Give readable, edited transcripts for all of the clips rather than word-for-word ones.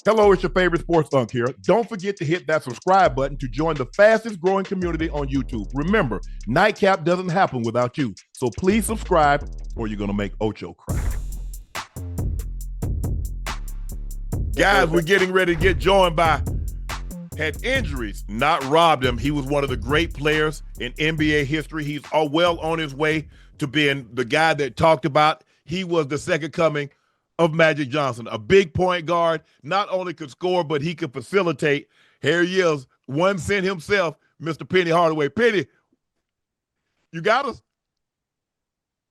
Hello, it's your favorite sports Unc here. Don't forget to hit that subscribe button to join the fastest growing community on YouTube. Remember, Nightcap doesn't happen without you. So please subscribe or you're going to make Ocho cry. Guys, we're getting ready to get joined by, had injuries not robbed him. He was one of the great players in NBA history. He's well on his way to being the guy that talked about. He was the second coming of Magic Johnson, a big point guard, not only could score, but he could facilitate. Here he is, 1 cent himself, Mr. Penny Hardaway. Penny, you got us?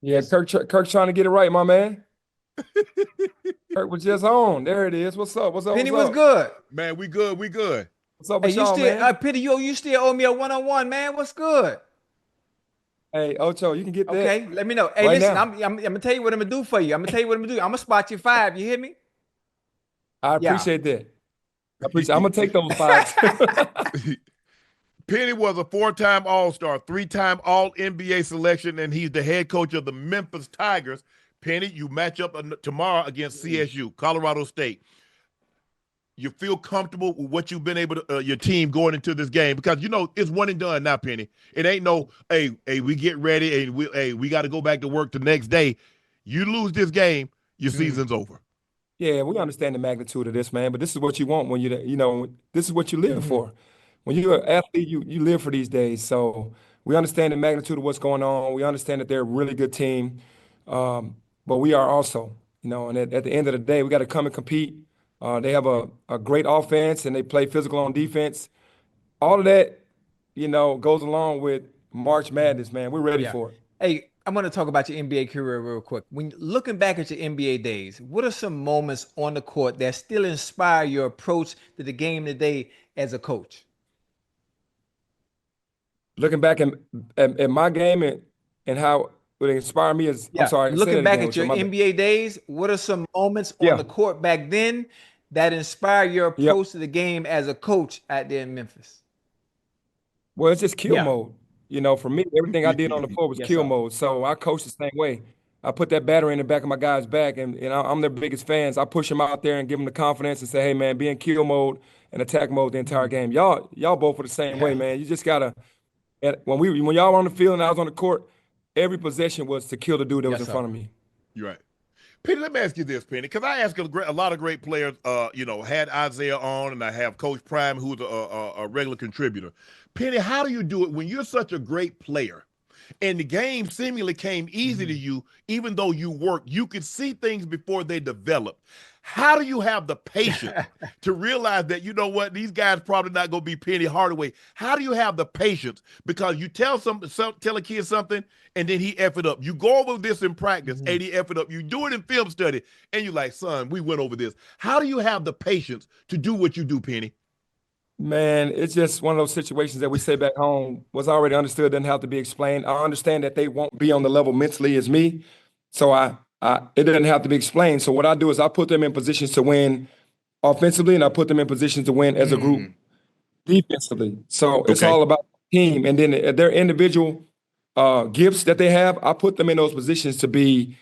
Yeah, Kirk's trying to get it right, my man. Kirk was just on. There it is. What's up? What's up? Penny what's was up? good. Man, we good. What's up Hey, with you y'all, still, man? Penny, you still owe me a one-on-one, man. What's good? Hey, Ocho, you can get that. Okay, let me know. Hey, right listen, now. I'm gonna tell you what I'm gonna do for you. I'm gonna spot you 5. You hear me? I Yeah. appreciate that. I'm gonna take those 5. Penny was a 4-time All-Star, 3-time All-NBA selection, and he's the head coach of the Memphis Tigers. Penny, you match up tomorrow against CSU, Colorado State. You feel comfortable with what you've been able to, your team going into this game? Because, you know, it's one and done now, Penny. It ain't no, hey, we get ready and we got to go back to work the next day. You lose this game, your season's over. Yeah, we understand the magnitude of this, man. But this is what you want when this is what you live for. When you're an athlete, you live for these days. So we understand the magnitude of what's going on. We understand that they're a really good team. But we are also, and at the end of the day, we got to come and compete. They have a great offense and they play physical on defense. All of that, goes along with March Madness, man. We're ready for it. Hey, I'm gonna talk about your NBA career real quick. When looking back at your NBA days, what are some moments on the court that still inspire your approach to the game today as a coach? Looking back at my game and how it inspired me is, I'm sorry. Looking back at your NBA days, what are some moments on the court back then that inspire your approach to the game as a coach out there in Memphis? Well, it's just kill mode. For me, everything I did on the floor was kill mode. So I coach the same way. I put that battery in the back of my guys' back, and I'm their biggest fans. I push them out there and give them the confidence and say, hey, man, be in kill mode and attack mode the entire game. Y'all both are the same way, man. You just got to, when y'all were on the field and I was on the court, every possession was to kill the dude that was in front of me. You're right. Penny, let me ask you this, Penny, because I ask a lot of great players, had Isaiah on, and I have Coach Prime, who's a regular contributor. Penny, how do you do it when you're such a great player and the game seemingly came easy to you, even though you worked? You could see things before they develop. How do you have the patience to realize that, you know what, these guys probably not going to be Penny Hardaway? How do you have the patience? Because you tell a kid something, and then he F it up. You go over this in practice, and he F it up. You do it in film study, and you're like, son, we went over this. How do you have the patience to do what you do, Penny? Man, it's just one of those situations that we say back home was already understood, doesn't have to be explained. I understand that they won't be on the level mentally as me, so it doesn't have to be explained. So what I do is I put them in positions to win offensively, and I put them in positions to win as a group defensively. So it's all about team. And then their individual gifts that they have, I put them in those positions to be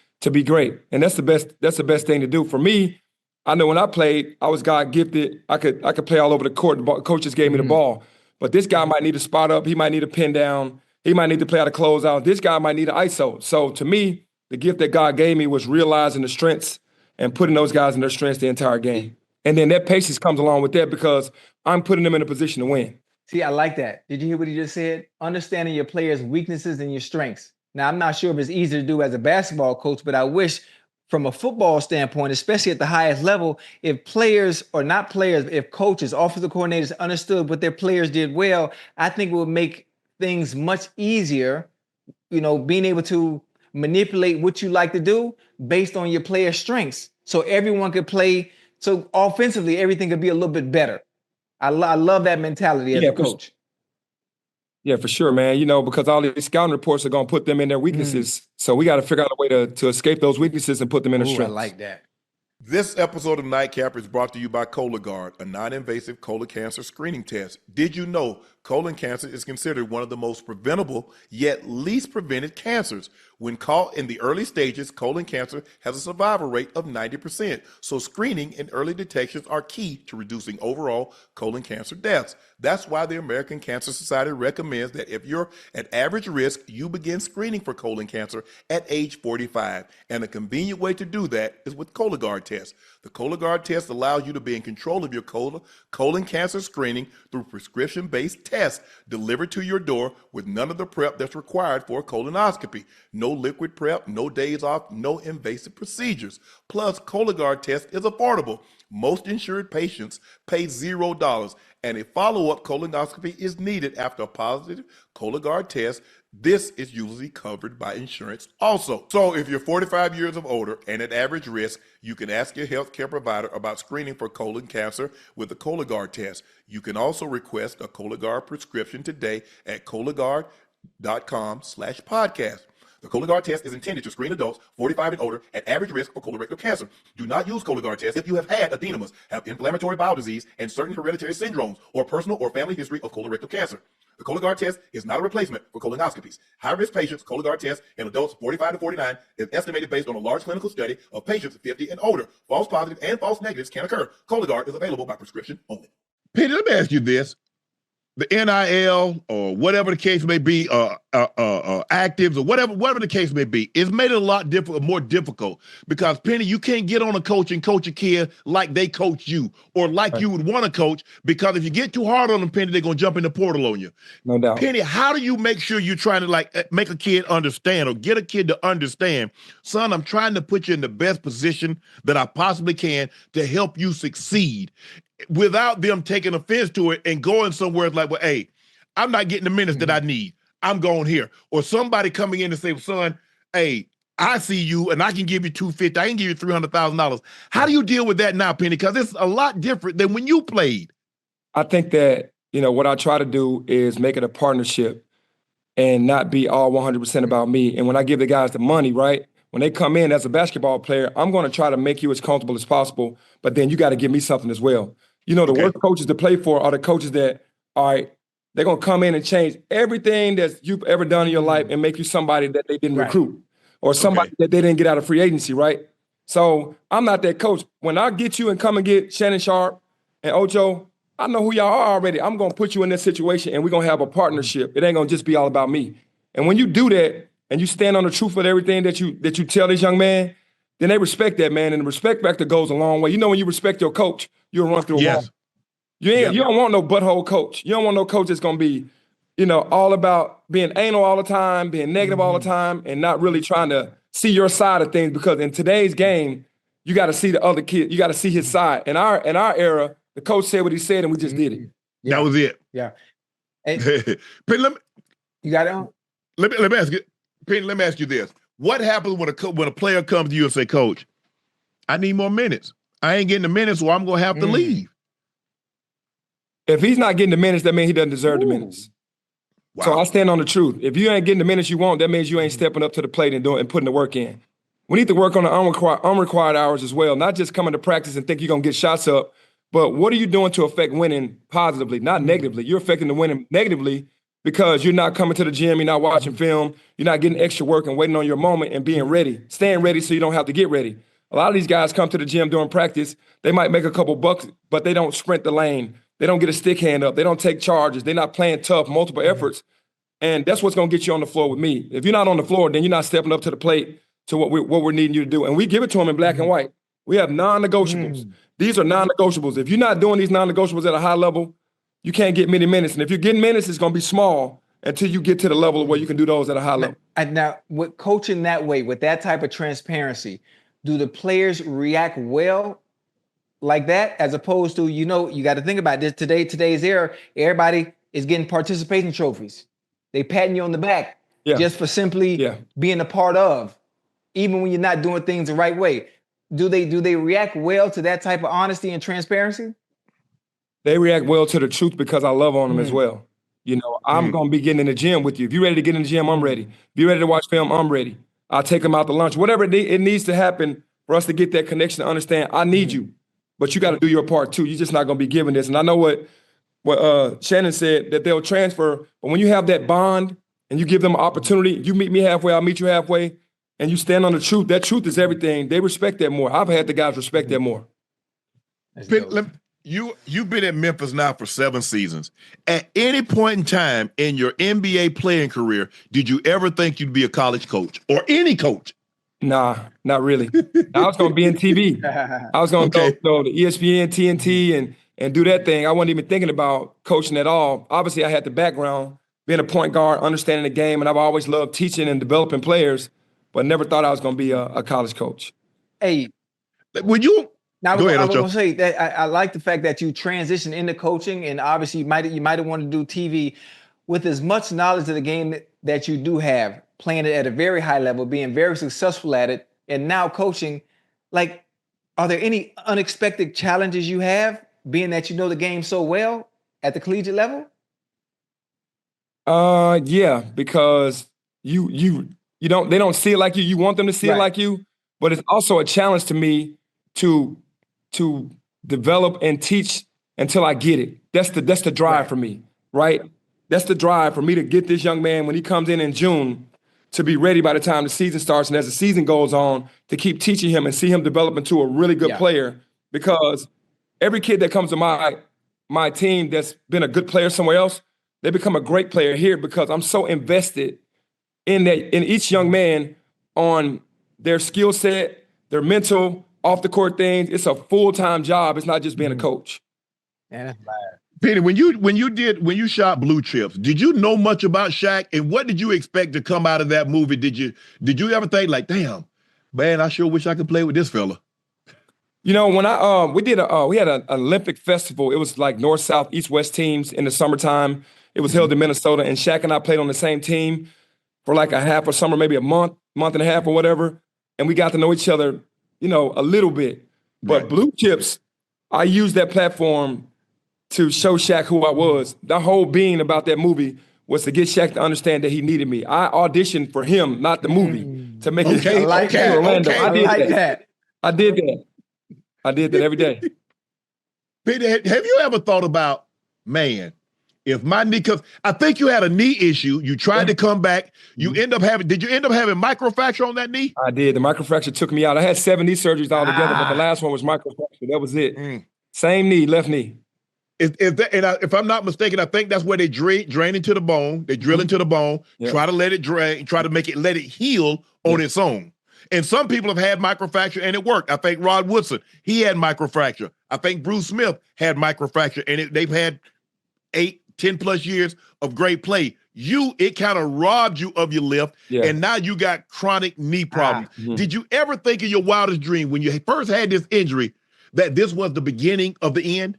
great. And that's the best thing to do. For me, I know when I played, I was God gifted. I could play all over the court. The coaches gave me the ball. But this guy might need to spot up. He might need a pin down. He might need to play out of closeout. This guy might need an ISO. So to me, the gift that God gave me was realizing the strengths and putting those guys in their strengths the entire game. And then that patience comes along with that because I'm putting them in a position to win. See, I like that. Did you hear what he just said? Understanding your players' weaknesses and your strengths. Now, I'm not sure if it's easy to do as a basketball coach, but I wish from a football standpoint, especially at the highest level, if players or not players, if coaches, offensive coordinators understood what their players did well, I think it would make things much easier, being able to manipulate what you like to do based on your player strengths. So everyone could play. So offensively, everything could be a little bit better. I love that mentality as a coach. Yeah, for sure, man. Because all these scouting reports are going to put them in their weaknesses. So we got to figure out a way to escape those weaknesses and put them in their strengths. I like that. This episode of Nightcap is brought to you by Cologuard, a non-invasive colon cancer screening test. Did you know colon cancer is considered one of the most preventable yet least prevented cancers? When caught in the early stages, colon cancer has a survival rate of 90%. So screening and early detections are key to reducing overall colon cancer deaths. That's why the American Cancer Society recommends that if you're at average risk, you begin screening for colon cancer at age 45. And a convenient way to do that is with Cologuard test. The Cologuard test allows you to be in control of your colon cancer screening through prescription-based tests delivered to your door with none of the prep that's required for a colonoscopy. No liquid prep, no days off, no invasive procedures. Plus, Cologuard test is affordable. Most insured patients pay $0, and a follow-up colonoscopy is needed after a positive Cologuard test. This is usually covered by insurance also. So if you're 45 years of older and at average risk, you can ask your healthcare provider about screening for colon cancer with the Cologuard test. You can also request a Cologuard prescription today at Cologuard.com/podcast. The Cologuard test is intended to screen adults 45 and older at average risk for colorectal cancer. Do not use Cologuard test if you have had adenomas, have inflammatory bowel disease, and certain hereditary syndromes, or personal or family history of colorectal cancer. The Cologuard test is not a replacement for colonoscopies. High-risk patients' Cologuard test in adults 45 to 49 is estimated based on a large clinical study of patients 50 and older. False positives and false negatives can occur. Cologuard is available by prescription only. Peter, let me ask you this. The NIL or whatever the case may be, actives or whatever the case may be, it's made it a lot more difficult because Penny, you can't get on a coach and coach a kid like they coach you or like you would want to coach, because if you get too hard on them, Penny, they're gonna jump in the portal on you. No doubt. Penny, how do you make sure you're trying to make a kid understand or get a kid to understand, son, I'm trying to put you in the best position that I possibly can to help you succeed, without them taking offense to it and going somewhere like, well, hey, I'm not getting the minutes that I need. I'm going here. Or somebody coming in and say, son, hey, I see you and I can give you $250. I can give you $300,000. How do you deal with that now, Penny? Because it's a lot different than when you played. I think that, what I try to do is make it a partnership and not be all 100% about me. And when I give the guys the money, right, when they come in as a basketball player, I'm going to try to make you as comfortable as possible, but then you got to give me something as well. The worst coaches to play for are the coaches that, all right, they're going to come in and change everything that you've ever done in your life and make you somebody that they didn't recruit or somebody that they didn't get out of free agency, right? So I'm not that coach. When I get you and come and get Shannon Sharpe and Ocho, I know who y'all are already. I'm going to put you in this situation and we're going to have a partnership. It ain't going to just be all about me. And when you do that and you stand on the truth of everything that you tell this young man, then they respect that, man. And the respect factor goes a long way. When you respect your coach, you'll run through a wall. You don't want no butthole coach. You don't want no coach that's going to be, all about being anal all the time, being negative all the time, and not really trying to see your side of things. Because in today's game, you got to see the other kid. You got to see his side. In our era, the coach said what he said, and we just did it. That was it. Yeah. Penny, You got it on? Let me ask you, Penny, let me ask you this. What happens when a player comes to you and say, Coach, I need more minutes. I ain't getting the minutes, so I'm going to have to leave. If he's not getting the minutes, that means he doesn't deserve the minutes. Wow. So I stand on the truth. If you ain't getting the minutes you want, that means you ain't stepping up to the plate and putting the work in. We need to work on the unrequired hours as well, not just coming to practice and think you're going to get shots up, but what are you doing to affect winning positively, not negatively? You're affecting the winning negatively because you're not coming to the gym, you're not watching film, you're not getting extra work and waiting on your moment and being ready, staying ready so you don't have to get ready. A lot of these guys come to the gym during practice, they might make a couple bucks, but they don't sprint the lane. They don't get a stick hand up. They don't take charges. They're not playing tough, multiple efforts. And that's what's going to get you on the floor with me. If you're not on the floor, then you're not stepping up to the plate to what we're needing you to do. And we give it to them in black and white. We have non-negotiables. These are non-negotiables. If you're not doing these non-negotiables at a high level, you can't get many minutes. And if you're getting minutes, it's going to be small until you get to the level where you can do those at a high level. Now, with coaching that way, with that type of transparency, do the players react well like that, as opposed to, you got to think about this today's era, everybody is getting participation trophies. They patting you on the back just for simply being a part of, even when you're not doing things the right way. Do they react well to that type of honesty and transparency? They react well to the truth because I love on them as well. I'm going to be getting in the gym with you. If you're ready to get in the gym, I'm ready. If you're ready to watch film, I'm ready. I'll take them out to lunch. Whatever it needs to happen for us to get that connection to understand, I need you. But you got to do your part too. You're just not going to be given this. And I know what Shannon said, that they'll transfer. But when you have that bond and you give them an opportunity. You meet me halfway, I'll meet you halfway, and you stand on the truth. That truth is everything. They respect that more. I've had the guys respect that more. You've been at Memphis now for 7 seasons. At any point in time in your NBA playing career, did you ever think you'd be a college coach or any coach? Nah, not really. I was going to be in TV. I was going to go to ESPN, TNT, and do that thing. I wasn't even thinking about coaching at all. Obviously, I had the background, being a point guard, understanding the game, and I've always loved teaching and developing players, but never thought I was going to be a college coach. Hey, when you now go ahead, I was Ocho. going to say that I like the fact that you transitioned into coaching, and obviously you might have wanted to do TV with as much knowledge of the game that you do have, playing it at a very high level, being very successful at it, and now coaching. Like, are there any unexpected challenges you have, being that you know the game so well at the collegiate level? Yeah, because they don't see it like you. You want them to see it like you, but it's also a challenge to me to develop and teach until I get it. That's the drive for me, right? That's the drive for me to get this young man when he comes in June to be ready by the time the season starts, and as the season goes on, to keep teaching him and see him develop into a really good player. Because every kid that comes to my team that's been a good player somewhere else, they become a great player here because I'm so invested in each young man on their skill set, their mental, off the court things. It's a full-time job. It's not just being a coach. Yeah, that's bad. Penny, when you shot Blue Chips, did you know much about Shaq, and what did you expect to come out of that movie? Did you ever think like, damn, man, I sure wish I could play with this fella? You know, when we had an Olympic festival. It was like north, south, east, west teams in the summertime. It was held in Minnesota, and Shaq and I played on the same team for like a half a summer, maybe a month and a half or whatever. And we got to know each other, you know, a little bit. But Blue Chips, I used that platform to show Shaq who I was. The whole being about that movie was to get Shaq to understand that he needed me. I auditioned for him, not the movie, to make it Orlando. I like that. I did that. I did that every day. Peter, have you ever thought about, man, if my knee, because I think you had a knee issue, you tried to come back, did you end up having microfracture on that knee? I did. The microfracture took me out. I had 7 knee surgeries altogether, but the last one was microfracture. That was it. Same knee, left knee. If I'm not mistaken, I think that's where they drain into the bone. They drill into the bone, try to let it drain, try to let it heal on its own. And some people have had microfracture and it worked. I think Rod Woodson, he had microfracture. I think Bruce Smith had microfracture, and they've had 8, 10 plus years of great play. It kind of robbed you of your lift, and now you got chronic knee problems. Did you ever think in your wildest dream when you first had this injury that this was the beginning of the end?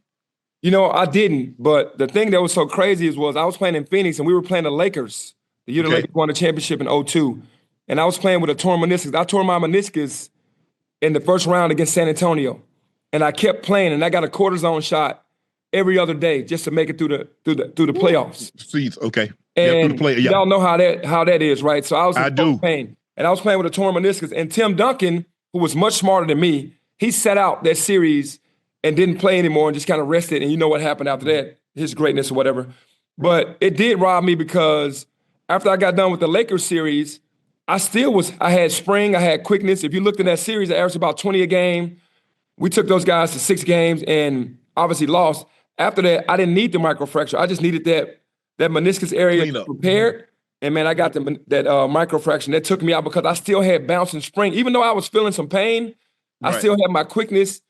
You know, I didn't. But the thing that was so crazy was I was playing in Phoenix, and we were playing the Lakers. The year the Lakers won the championship in 2002. And I was playing with a torn meniscus. I tore my meniscus in the first round against San Antonio. And I kept playing, and I got a cortisone shot every other day just to make it through the playoffs. Okay. And y'all know how that is, right? So I was in pain. And I was playing with a torn meniscus. And Tim Duncan, who was much smarter than me, he sat out that series and didn't play anymore and just kind of rested. And you know what happened after that, his greatness or whatever. But it did rob me because after I got done with the Lakers series, I had spring, I had quickness. If you looked in that series, I averaged about 20 a game. We took those guys to 6 games and obviously lost. After that, I didn't need the microfracture. I just needed that meniscus area prepared. And man, I got that microfracture. That took me out because I still had bounce and spring. Even though I was feeling some pain, I still had my quickness.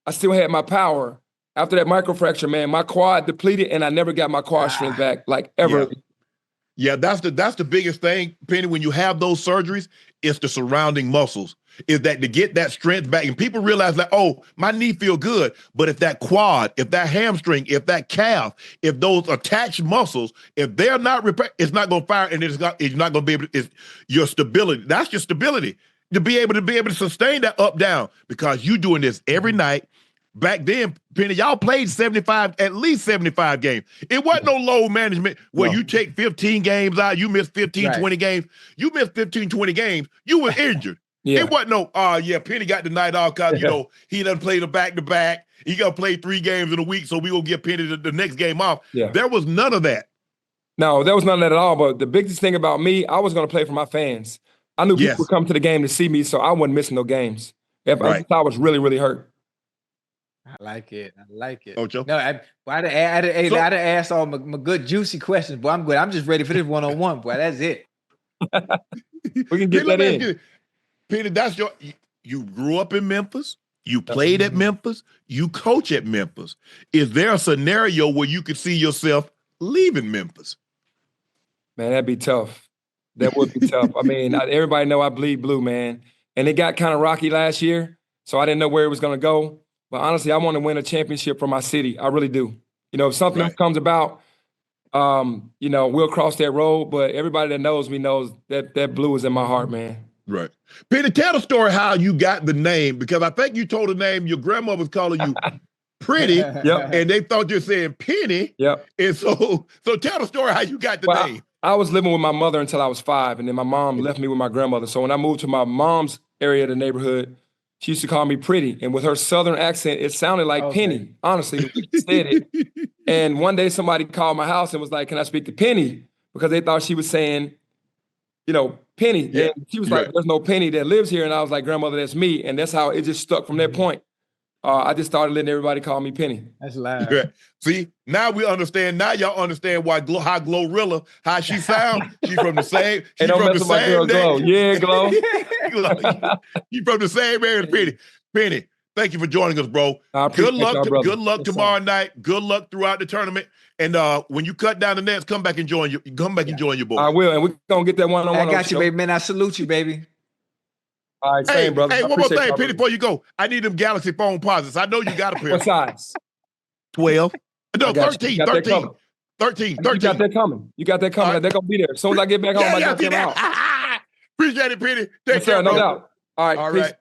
I still had my power. After that microfracture, man, my quad depleted and I never got my quad strength back, like ever. Yeah, that's the biggest thing, Penny, when you have those surgeries, it's the surrounding muscles. Is that to get that strength back. And people realize like, oh, my knee feel good. But if that quad, if that hamstring, if that calf, if those attached muscles, if they're not repaired, it's not going to fire, and it's not going to be able to, it's your stability. That's your stability. To be able to sustain that up down, because you doing this every night. Back then, Penny, y'all played at least 75 games. It wasn't no load management where you take 15 games out, you miss 15, 20 games. You miss 15, 20 games, you were injured. It wasn't no, Penny got the night off because, he doesn't play the back-to-back. He got to play 3 games in a week, so we going to give Penny the next game off. There was none of that. No, there was none of that at all. But the biggest thing about me, I was going to play for my fans. I knew people Yes. would come to the game to see me, so I wasn't missing no games. If Right. I was really, really hurt. I like it. I like it. Ocho? No, I'd have asked all my good juicy questions, but I'm good. I'm just ready for this one-on-one, boy. That's it. We can get that in. Penny, you grew up in Memphis. You played at Memphis. You coach at Memphis. Is there a scenario where you could see yourself leaving Memphis? Man, that'd be tough. That would be tough. I mean, everybody know I bleed blue, man. And it got kind of rocky last year, so I didn't know where it was going to go. But honestly, I want to win a championship for my city. I really do. You know, if something else comes about, you know, we'll cross that road. But everybody that knows me knows that blue is in my heart, man. Right. Peter, tell the story how you got the name, because I think you told the name your grandmother was calling you Pretty, Yep. and they thought you were saying Penny. Yep. And so tell the story how you got the name. I was living with my mother until I was 5, and then my mom left me with my grandmother. So when I moved to my mom's area of the neighborhood, she used to call me Pretty. And with her Southern accent, it sounded like Penny, honestly, the way she said it. And one day somebody called my house and was like, "Can I speak to Penny?" Because they thought she was saying, you know, Penny. Yeah. And she was like, "There's no Penny that lives here." And I was like, "Grandmother, that's me." And that's how it just stuck from that point. I just started letting everybody call me Penny. That's loud. Yeah. See, now we understand. Now y'all understand why how Glorilla, how she sound. She's from the same. She's Don't from mess the with my girl Glow. same. Yeah, Glow. You from the same area as Penny. Penny, thank you for joining us, bro. I appreciate Good luck. y'all, brother. Good luck tomorrow night. Good luck throughout the tournament. And when you cut down the nets, come back and join your boy. I will, and we're gonna get that one-on-one. I got you, baby, man. I salute you, baby. All right, same, brother. Hey, I one more appreciate thing, y'all, Penny, brother. before you go. I need them Galaxy phone posits. I know you got a pair. What size? 12. No, I got you. 13. You got that 13. covered. 13. You got that coming. You got that coming. All right. They're gonna be there. As soon as I get back home, I got them out. Appreciate it, Penny. Take Yes, sir, care, no bro. doubt. All right, All peace. right.